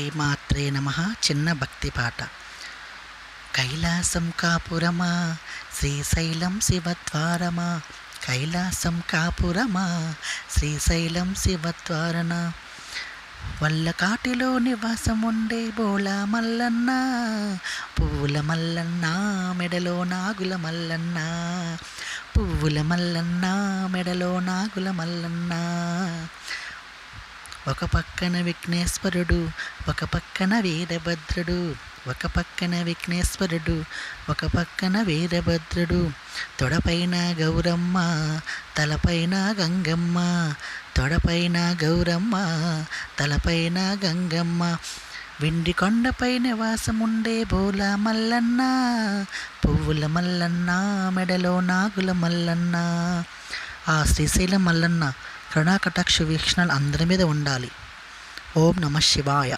మాత్రే నమః. చిన్న భక్తి పాట. కైలాసం కాపురమా శ్రీశైలం శివద్వారమా, కైలాసం కాపురమా శ్రీశైలం శివద్వారన, వల్లకాటిలో నివాసముండే బోళా మల్లన్న, పువ్వుల మల్లన్న మెడలో నాగుల మల్లన్న, పువ్వుల మల్లన్న మెడలో నాగుల మల్లన్న. ఒక పక్కన విఘ్నేశ్వరుడు, ఒక పక్కన వీరభద్రుడు, ఒక పక్కన విఘ్నేశ్వరుడు, ఒక పక్కన వీరభద్రుడు. తొడపైన గౌరమ్మ, తలపైన గంగమ్మ, తొడపైన గౌరమ్మ, తలపైన గంగమ్మ. వెండి కొండపై నివాసముండే బోళా మల్లన్న, పువ్వుల మల్లన్న మెడలో నాగుల మల్లన్న. ఆ శ్రీశైలం మల్లన్న కరుణాకటాక్ష వీక్షణలు అందరి మీద ఉండాలి. ఓం నమః శివాయ.